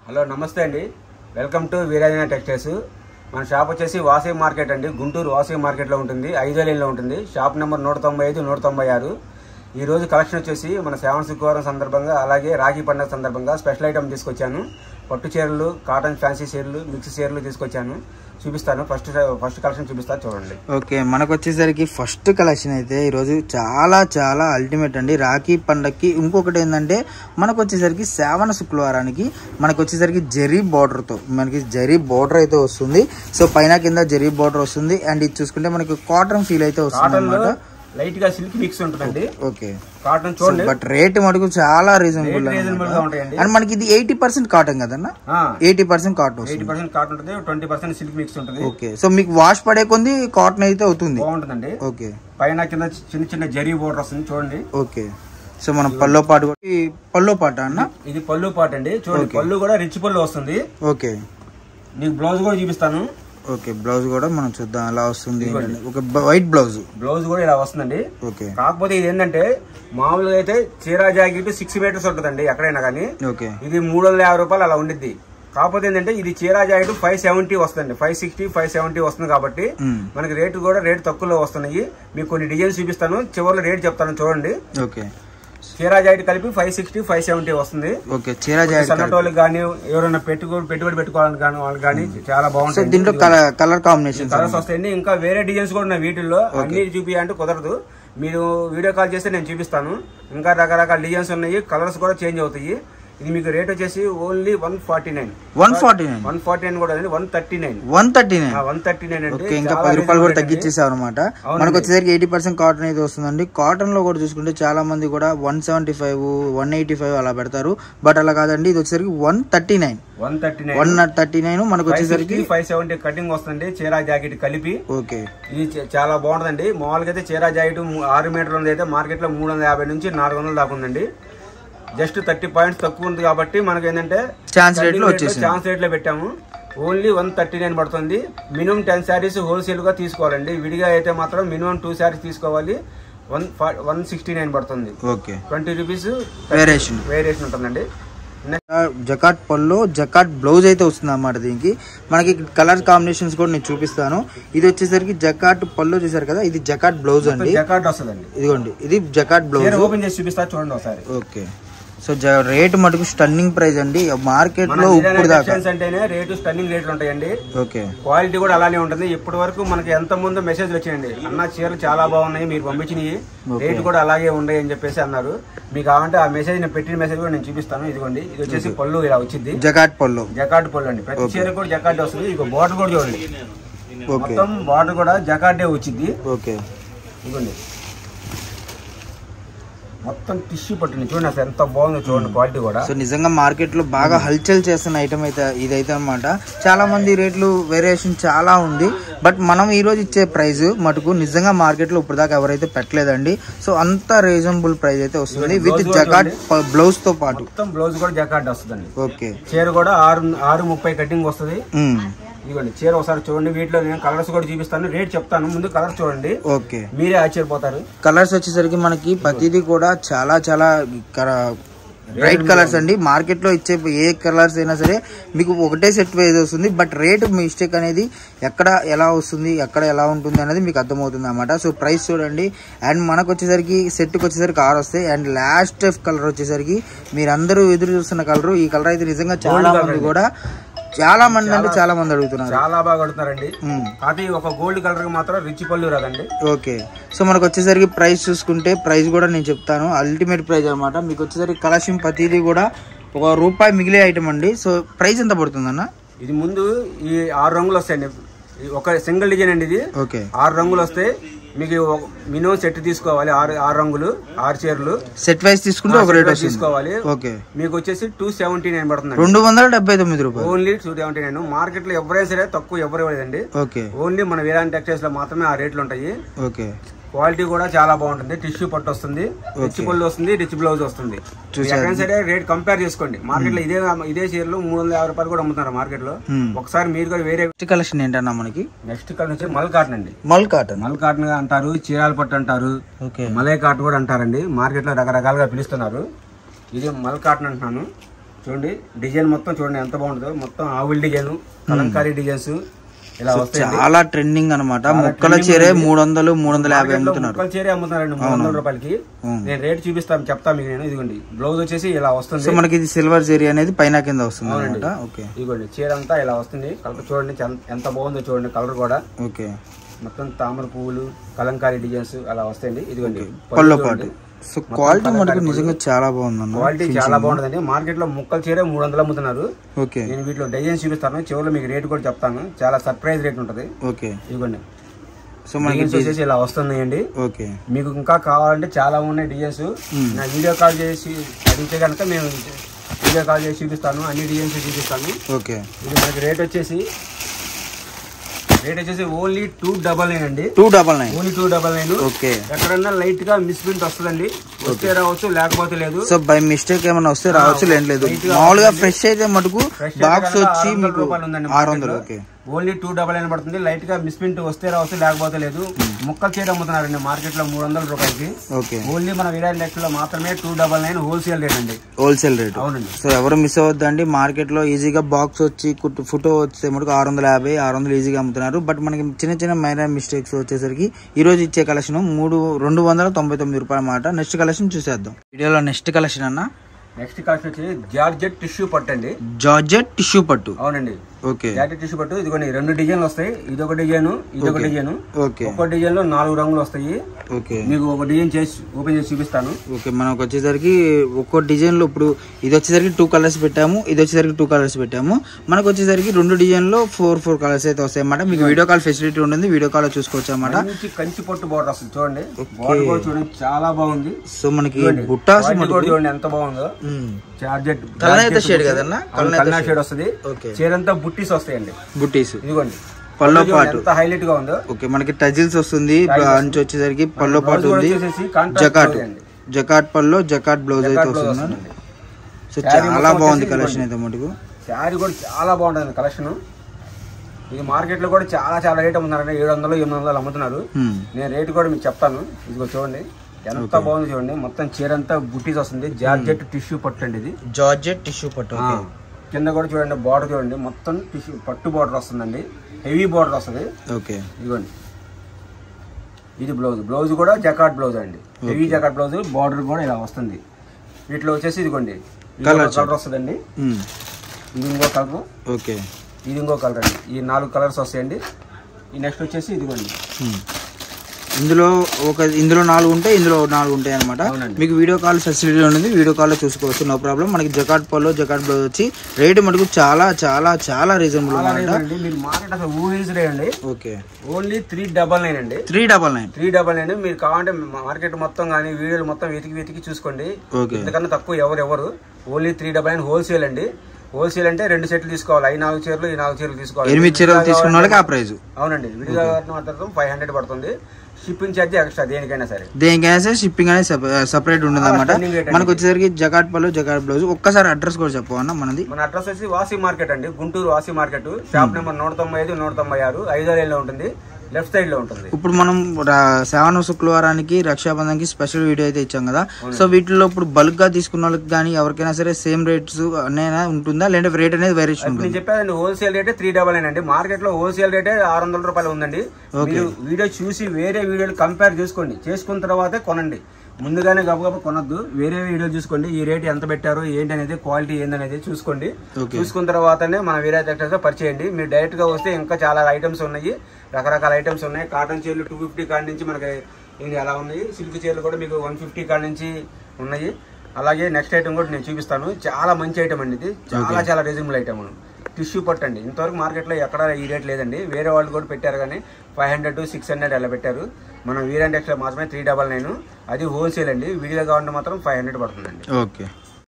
Hello నమస్తే అండి, welcome to వీరాజన textiles. మన షాప్ వచ్చేసి వాసవి మార్కెట్ అండి, గుంటూరు వాసవి మార్కెట్లో ఉంటుంది, 5వ లైన్లో ఉంటుంది. Shop number 195, 196. ఈ రోజు కలెక్షన్ వచ్చేసి మన శ్రావణ శుక్రవారం సందర్భంగా అలాగే రాఖీ పండుగ సందర్భంగా స్పెషల్ ఐటమ్ తీసుకొచ్చాను. పట్టు చీరలు, కాటన్ ఫ్యాన్సీ చీరలు, మిక్స్ చీరలు తీసుకొచ్చాను. చూపిస్తాను. ఫస్ట్ కలెక్షన్ చూపిస్తాను, చూడండి. ఓకే, మనకు వచ్చేసరికి ఫస్ట్ కలెక్షన్ అయితే ఈరోజు చాలా చాలా అల్టిమేట్ అండి. రాఖీ పండగకి ఇంకొకటి ఏంటంటే మనకు వచ్చేసరికి శ్రావణ శుక్రవారానికి మనకు వచ్చేసరికి జరీ బార్డర్తో మనకి జరీ బార్డర్ అయితే వస్తుంది. సో పైన కింద జరీ బార్డర్ వస్తుంది. అండ్ ఇది చూసుకుంటే మనకి కాటన్ ఫీల్ అయితే వస్తుంది అన్నమాట. లైట్ గా సిల్క్ మిక్స్ ఉంటుందండి. ఓకే, కాటన్ చూడండి. బట్ రేట్ మటుకు చాలా రీజనబుల్ అండ్ మనకి ఇది 80% కాటన్ కదన్నా. 80% కాటన్ వస్తుంది. 80% కాటన్ ఉంటుంది, 20% సిల్క్ మిక్స్ ఉంటుంది. ఓకే, సో మీకు వాష్ పడే కొంది కాటన్ అయితే అవుతుంది, బాగుంటుందండి. ఓకే, పైన కింద చిన్న చిన్న జరీ బోర్డర్ వస్తుంది చూడండి. ఓకే, సో మనం పల్లో పాటు పల్లో పాట అన్న ఇది పళ్ళు పాట అండి. చూడండి, పళ్ళు కూడా రిచ్ పళ్ళు వస్తుంది. ఓకే, నీకు బ్లౌజ్ కూడా చూపిస్తాను. ఓకే, బ్లౌజ్ కూడా మనం చూద్దాం ఎలా వస్తుంది. ఒక వైట్ బ్లౌజ్ కూడా ఇలా వస్తుందండి. ఓకే, కాకపోతే ఇది ఏంటంటే మామూలుగా అయితే చీరా జాకెట్ 6 మీటర్స్ ఉంటుందండి ఎక్కడైనా కానీ. ఓకే, ఇది 350 రూపాయలు అలా ఉండిద్ది. కాకపోతే ఏంటంటే ఇది చీరా జాకెట్ 570 వస్తుంది, 560, 570 వస్తుంది. కాబట్టి మనకి రేటు తక్కువలో వస్తున్నాయి. మీకు కొన్ని డిజైన్స్ చూపిస్తాను, చివరిలో రేట్ చెప్తాను చూడండి. ఓకే, చీరా జాకెట్ కలిపి 560, 570 వస్తుంది. ఓకే, చీరా జాకెట్ సన్నటోళ్ళకి కానీ ఎవరైనా పెట్టుబడి పెట్టుకోవాలని కానీ వాళ్ళకి కానీ చాలా బాగుంటుంది. దీంట్లో కలర్ కాంబినేషన్ కలర్స్ వస్తాయండి. ఇంకా వేరే డిజైన్స్ కూడా ఉన్నాయి వీటిల్లో. అన్ని చూపించాలంటే కుదరదు. మీరు వీడియో కాల్ చేస్తే నేను చూపిస్తాను. ఇంకా రకరకాల డిజైన్స్ ఉన్నాయి, కలర్స్ కూడా చేంజ్ అవుతాయి. ఇది మీకు రేట్ వచ్చేసి ఓన్లీ 149. 149 కూడా 139 ఓకే, ఇంకా 10 రూపాయలు కూడా తగ్గించేసారు అనమాట. మనకు వచ్చేసరికి 80% కాటన్ అయితే వస్తుందండి. కాటన్ లో కూడా చూసుకుంటే చాలా మంది కూడా 175, 185 అలా పెడతారు. బట్ అలా కాదండి, ఇది వచ్చేసరికి 139 మనకు వచ్చేసరికి 570 కటింగ్ వస్తుంది చీరా జాకెట్ కలిపి. ఓకే, ఇది చాలా బాగుంటుందండి. మామూలుగా అయితే చీరా జాకెట్ 6 మీటర్లు ఉంది, అయితే మార్కెట్ లో 350 నుంచి 400 దాకా ఉందండి. జస్ట్ 30 పాయింట్స్ తక్కువ ఉంది కాబట్టి మనకి ఏంటంటే ఛాన్స్ రేట్ లో పెట్టాము. ఓన్లీ 139 పడుతుంది. మినిమం 10 శారీస్ హోల్సేల్ గా తీసుకోవాలండి. విడిగా అయితే మాత్రం మినిమం 2 శారీస్ తీసుకోవాలి. 169 పడుతుంది. ఓకే, 20 రూపీస్ వేరియేషన్ ఉంటుందండి. జకాట్ పళ్ళు, జకాట్ బ్లౌజ్ అయితే వస్తుంది అన్నమాట. దీనికి మనకి కలర్ కాంబినేషన్స్ కూడా నేను చూపిస్తాను. ఇది వచ్చేసరికి జకాట్ పళ్ళు చూసారు కదా, ఇది జకాట్ బ్లౌజ్ అండి. జకాట్ వస్తుందండి. ఇదిగోండి, ఇది జకాట్ బ్లౌజ్. ఓపెన్ చేసి చూపిస్తా చూడండి ఒకసారి. ఓకే, సో రేట్ మటుకు స్టన్నింగ్ ప్రైస్ అండి. మార్కెట్ లో ఇప్పుడు దాకా అంటేనే రేటు స్టన్నింగ్ రేట్లు ఉంటాయండి. ఓకే, క్వాలిటీ కూడా అలానే ఉంటుంది. ఇప్పటి వరకు మనకి ఎంత ముందు మెసేజ్ వచ్చాయండి, అన్న చీరలు చాలా బాగున్నాయి, మీరు పంపించినవి రేటు కూడా అలాగే ఉన్నాయి అని చెప్పేసి అన్నారు. మీకు కావాలంటే ఆ మెసేజ్ నేను పెట్టిన మెసేజ్ కూడా నేను చూపిస్తాను. ఇదిగోండి, ఇది వచ్చేసి పళ్ళు ఇలా వచ్చింది, జకాట్ పళ్ళు అండి. ప్రతి చీర కూడా జకాట్ వస్తుంది. ఇక బార్డర్ కూడా చూడండి, మొత్తం బార్డర్ కూడా జకాటే వచ్చింది. ఓకే, ఇదిగోండి, మొత్తం టిష్యూ పట్టింది చూడండి, అసలు ఎంత బాగుందో చూడండి క్వాలిటీ కూడా. సో నిజంగా మార్కెట్ లో బాగా హల్చల్ చేస్తున్న ఐటమ్ అయితే ఇదైతే అనమాట. చాలా మంది రేట్లు వేరియేషన్ చాలా ఉంది. బట్ మనం ఈ రోజు ఇచ్చే ప్రైస్ మటుకు నిజంగా మార్కెట్ లో ఇప్పుడు దాకా ఎవరైతే పెట్టలేదండి. సో అంత రీజనబుల్ ప్రైస్ అయితే వస్తుంది విత్ జకాట్ బ్లౌజ్ తో పాటు. మొత్తం బ్లౌజ్ కూడా జకాట్ వస్తుందండి. ఓకే, చీర కూడా 630 కటింగ్ వస్తుంది. ఇదిగోండి చీర ఒకసారి చూడండి. వీటిలో నేను కలర్స్ కూడా చూపిస్తాను, రేట్ చెప్తాను. ముందు కలర్స్ చూడండి, ఓకే, మీరే ఆశ్చర్యపోతారు. కలర్స్ వచ్చేసరికి మనకి ప్రతిదీ కూడా చాలా చాలా బ్రైట్ కలర్స్ అండి. మార్కెట్ లో ఇచ్చే ఏ కలర్స్ అయినా సరే మీకు ఒకటే సెట్ వైజ్ వస్తుంది. బట్ రేట్ మిస్టేక్ అనేది ఎక్కడ ఎలా వస్తుంది, ఎక్కడ ఎలా ఉంటుంది అనేది మీకు అర్థమవుతుంది అన్నమాట. సో ప్రైస్ చూడండి. అండ్ మనకు వచ్చేసరికి సెట్కి వచ్చేసరికి 6 వస్తాయి. అండ్ లాస్ట్ కలర్ వచ్చేసరికి మీరందరూ ఎదురు చూస్తున్న కలర్, ఈ కలర్ అయితే నిజంగా చాలా మంది కూడా చాలా మంది అడుగుతున్నారు. చాలా బాగా అడుగుతున్నారండి. అది ఒక గోల్డ్ కలర్ మాత్రం రిచ్ పళ్ళు రాదండి. ఓకే, సో మనకు వచ్చేసరికి ప్రైస్ చూసుకుంటే ప్రైస్ కూడా నేను చెప్తాను. అల్టిమేట్ ప్రైస్ అనమాట. మీకు వచ్చేసరికి కలెక్షన్ ప్రతిదీ కూడా ₹1 మిగిలే ఐటమ్ అండి. సో ప్రైస్ ఎంత పడుతుంది అన్న? ఇది ముందు ఈ 6 రంగులు వస్తాయండి. ఒక సింగిల్ డిజైన్ అండి ఇది. ఓకే, 6 రంగులు వస్తాయి. మీకు మినిమం సెట్ తీసుకోవాలి. 6 రంగులు 6 చీరలు సెట్ వైజ్ తీసుకుంటే ఒక రేట్ తీసుకోవాలి. ఓకే, మీకు వచ్చేసి 279 పడుతుంది. ₹279 ఓన్లీ 279. మార్కెట్ లో ఎవరైనా సరే తక్కువ ఎవరు ఇవ్వలేదండి. ఓకే, ఓన్లీ మన వీరాన్ టెక్స్టైల్స్ లో మాత్రమే ఆ రేట్లు ఉంటాయి. ఓకే, క్వాలిటీ కూడా చాలా బాగుంటుంది. టిష్యూ పట్టు వస్తుంది, రిచ్ పళ్ళు వస్తుంది, రిచ్ బ్లౌజ్ వస్తుంది. ఎక్కడైనా సరే రేట్ కంపేర్ చేసుకోండి. మార్కెట్ లో ఇదే చీరలు 350 రూపాయలు కూడా అమ్ముతున్నారు మార్కెట్ లో. ఒకసారి మీరు కూడా వేరే కలెక్షన్ ఏంటన్నా మనకి? నెక్స్ట్ కలెక్షన్ వచ్చి మల్ కాటన్ అండి. మల్ కాటన్ అంటారు, చీరాల పట్టు అంటారు, మలై కాటన్ కూడా అంటారండి. మార్కెట్ లో రకరకాలుగా పిలుస్తున్నారు. ఇది మల్ కాటన్ అంటున్నాను. చూడండి డిజైన్ మొత్తం చూడండి ఎంత బాగుంటుందో, మొత్తం ఆవుల డిజైన్, కలంకారీ డిజైన్స్ ఇలా వస్తాయి. చాలా ట్రెండింగ్ అనమాట. ముక్కల చీరే 300-350 అమ్ముతున్నారు. ముక్కల చీరే అమ్ముతున్నారండి 300 రూపాయలకి. నేను రేట్ చూపిస్తాను, చెప్తాను మీకు నేను. ఇదిగోండి బ్లౌజ్ వచ్చేసి ఇలా వస్తుంది. సో మనకి ఇది సిల్వర్ జరీ అనేది పైన కింద వస్తుంది అనమాట. ఓకే, ఇదిగోండి చీర అంతా ఇలా వస్తుంది. కలర్ చూడండి ఎంత బాగుందో చూడండి, కలర్ కూడా. ఓకే, మొత్తం తామర పువ్వులు, కలంకారీ డిజైన్స్ అలా వస్తాయండి. ఇదిగోండి పళ్ళు పాటు. సో క్వాలిటీ మనకు నిజంగా చాలా బాగుంది. క్వాలిటీ చాలా బాగుంటుందండి. మార్కెట్ లో ముక్కల చీర 300 అమ్ముతున్నారు. ఓకే, నేను వీటిలో డిజైన్ చూపిస్తాను, చివరిలో మీకు రేట్ కూడా చెప్తాను. చాలా సర్ప్రైజ్ రేట్ ఉంటుంది. ఓకే, ఇదిగోండి సో మనకి వచ్చేసి ఇలా వస్తున్నాయండి. ఓకే, మీకు ఇంకా కావాలంటే చాలా ఉన్నాయి డిజైన్స్. నా వీడియో కాల్ చేసి అడిగితే కనుక మేము వీడియో కాల్ చేసి చూపిస్తాను, అన్ని డిజైన్స్ చూపిస్తాను. ఓకే, ఇది మనకి రేట్ వచ్చేసి ఓన్లీ 299 అండి. 299 ఓన్లీ 299. ఓకే, ఎక్కడన్నా లైట్ గా మిస్ప్రింట్ వస్తుందండి, వస్తే రావచ్చు లేకపోతే లేదు. సో బై మిస్టేక్ ఏమైనా వస్తే రావచ్చు, లేదు. మామూలుగా ఫ్రెష్ అయితే మటుకు బాక్స్ వచ్చి మీకు 600. ఓకే, ఓన్లీ 299 పడుతుంది. లైట్ గా మిస్ప్రింట్ వస్తే రావచ్చు లేకపోతే లేదు. ముక్కల చీర అమ్ముతున్నారండి మార్కెట్ లో 300 రూపాయలకి. ఓకే, ఓన్లీ మన వీరాజ్ నెక్స్ట్ లో మాత్రమే 299 హోల్సేల్ రేట్ అండి. Wholesale rate. అవునండి. సో ఎవరు మిస్ అవ్వద్దండి. మార్కెట్ లో ఈజీగా బాక్స్ వచ్చి ఫోటో వస్తే మటుకు 650-600 ఈజీగా అమ్ముతున్నారు. బట్ మనకి చిన్న చిన్న మైనర్ మిస్టేక్స్ వచ్చేసరికి ఈ రోజు ఇచ్చే కలెక్షన్ 299 రూపాయలు అన్నమాట. నెక్స్ట్ కలెక్షన్ చూసేద్దాం వీడియోలో. నెక్స్ట్ కలెక్షన్ అన్న, నెక్స్ట్ కలెక్షన్ వచ్చి జార్జెట్ టిష్యూ పట్టు అండి. జార్జెట్ టిష్యూ పట్టు. అవునండి. ఓకే, జార్జెట్ టిష్యూ పట్టు. ఇదిగోండి 2 డిజైన్లు వస్తాయి. ఇదొక డిజైన్, ఇదొక డిజైన్. ఓకే, ఒక డిజైన్ లో 4 రంగులు వస్తాయి. ఓకే, మీకు ఒక డిజైన్ చేసి ఓపెన్ చేసి చూపిస్తాను. ఓకే, మనకు వచ్చేసరికి ఒక్కో డిజైన్ లో ఇప్పుడు ఇది వచ్చేసరికి 2 కలర్స్ పెట్టాము, ఇది వచ్చేసరికి 2 కలర్స్ పెట్టాము. మనకు వచ్చేసరికి 2 డిజైన్ లో 4 కలర్స్ అయితే వస్తాయి అన్నమాట. మీకు వీడియో కాల్ ఫెసిలిటీ ఉంటుంది, వీడియో కాల్ చూసుకోవచ్చు అన్నమాట. కంచి పట్టు బోర్డర్ వస్తుంది చూడండి. బోర్డర్ కూడా చూడండి చాలా బాగుంది. సో మనకి బుట్టాస్ చూడండి ఎంత బాగుందో. జార్జెట్ కలర్ షేడ్ కదన్నా, కలర్ షేడ్ వస్తుంది. చీరంతా బుట్టీస్ వస్తాయండి, బుట్టీస్. ఇదిగోండి పల్లో పాటు ఎంత హైలైట్ గా ఉందో. ఓకే, మనకి టజిల్స్ వస్తుంది. అంచు వచ్చేసరికి పల్లో పాటు ఉంది. జకాట్ పల్లో, జకాట్ బ్లౌజ్ అయితే వస్తుంది. సో చాలా బాగుంది కలెక్షన్ అయితే మటుకు. శారీ కూడా చాలా బాగుంటుంది కలెక్షన్. ఇది మార్కెట్ లో కూడా చాలా రేట్ అమ్ముతున్నారండి. 700-800 అమ్ముతున్నారు. నేను రేట్ కూడా మీకు చెప్తాను. ఇదిగో చూడండి ఎంత బాగుంది చూడండి. మొత్తం చీరంతా బుట్టీస్ వస్తుంది. జార్జెట్ టిష్యూ పట్టు అండి ఇది. జార్జెట్ టిష్యూ పట్టు. కింద కూడా చూడండి బార్డర్ చూడండి, మొత్తం టిష్యూ పట్టు బార్డర్ వస్తుందండి. హెవీ బార్డర్ వస్తుంది. ఓకే, ఇదిగోండి ఇది బ్లౌజ్ కూడా జకాట్ బ్లౌజ్ అండి. హెవీ జకాట్ బ్లౌజ్, బార్డర్ కూడా ఇలా వస్తుంది. వీటిలో వచ్చేసి ఇదిగోండి కలర్ వస్తుందండి. ఇది ఇంకో కలర్. ఓకే, ఇది ఇంకో కలర్ అండి. ఈ 4 కలర్స్ వస్తాయండి. ఈ నెక్స్ట్ వచ్చేసి ఇదిగోండి ఇందులో 4 ఉంటాయి, ఇందులో 4 ఉంటాయి అనమాట. మీకు వీడియో కాల్ ఫెసిలిటీ ఉంటుంది, వీడియో కాల్ లో చూసుకోవచ్చు, నో ప్రాబ్లం. మనకి జకాట్ పల్లో, జకాట్ బ్లౌజ్ వచ్చి రేట్ మటుకు చాలా రీజనబుల్ అండి. మీరు మార్కెట్ అసలు ఊహించ అండి. ఓకే, ఓన్లీ 399 అండి. 399 మీరు కావాలంటే మార్కెట్ మొత్తం కానీ వీడియోలు మొత్తం వెతికి చూసుకోండి. ఎందుకన్నా తక్కువ ఎవరు. ఓన్లీ 399 హోల్సేల్ అండి. హోల్సేల్ అంటే 2 సెట్లు తీసుకోవాలి. 4 చీరలు, ఈ 4 చీరలు తీసుకోవాలి. 8 చీరలు తీసుకున్న వాళ్ళకి ఆ ప్రైస్. అవునండి. విడిగా మాత్రం 500 పడుతుంది. షిప్పింగ్ ఛార్జ్ ఎక్స్ట్రా దేనికైనా సరే షిప్పింగ్ అనేది సెపరేట్ ఉంటుంది అనమాట. మనకు వచ్చేసరికి జకాట్ పళ్ళు, జకాట్ బ్లౌజ్. ఒక్కసారి అడ్రస్ కూడా చెప్పవన్నా మనది. మన అడ్రస్ వచ్చి వాసి మార్కెట్ అండి, గుంటూరు వాసి మార్కెట్. షాప్ నెంబర్ 195, 196, 5వ లైన్ లో ఉంటుంది, లెఫ్ట్ సైడ్ లో ఉంటుంది. ఇప్పుడు మనం శ్రావణ శుక్రవారానికి, రక్షాబంధన్కి స్పెషల్ వీడియో అయితే ఇచ్చాం కదా. సో వీటిలో ఇప్పుడు బల్క్ గా తీసుకున్న వాళ్ళకి కానీ ఎవరికైనా సరే సేమ్ రేట్స్ అన్నైనా ఉంటుందా, లేదంటే రేట్ అనేది వేరియేషన్ ఉంటుంది? నేను చెప్పానండి హోల్సేల్ రేటే 399 అండి. మార్కెట్ లో హోల్సేల్ రేటే 600 రూపాయలు ఉందండి. మీరు వీడియో చూసి వేరే వీడియోలు కంపేర్ చేసుకోండి, చేసుకున్న తర్వాతే కొనండి. ముందుగానే గబగబ కొనొద్దు. వేరే వీడియో చూసుకోండి, ఈ రేట్ ఎంత పెట్టారు ఏంటి అనేది, క్వాలిటీ ఏందనేది చూసుకోండి. చూసుకున్న తర్వాతనే మన వీరాజ్ టెక్స్టైల్స్ పరిచేయండి. మీరు డైరెక్ట్ గా వస్తే ఇంకా చాలా ఐటమ్స్ ఉన్నాయి, రకరకాల ఐటమ్స్ ఉన్నాయి. కాటన్ చీరలు 250 కాడ నుంచి మనకి ఇది అలా ఉన్నాయి. సిల్క్ చీరలు కూడా మీకు 150 కాడ నుంచి ఉన్నాయి. అలాగే నెక్స్ట్ ఐటమ్ కూడా నేను చూపిస్తాను. చాలా మంచి ఐటమ్ అండి ఇది, చాలా రీజనబుల్ ఐటమ్. టిష్యూ పట్టు అండి. ఇంతవరకు మార్కెట్లో ఎక్కడ ఈ రేట్ లేదండి. వేరే వాళ్ళు కూడా పెట్టారు కానీ 500, 600 అలా పెట్టారు. మనం వీరాజ్ టెక్స్టైల్స్ మాత్రమే 399. అది హోల్సేల్ అండి. విడిగా కావాలంటే మాత్రం 500 పడుతుందండి. ఓకే.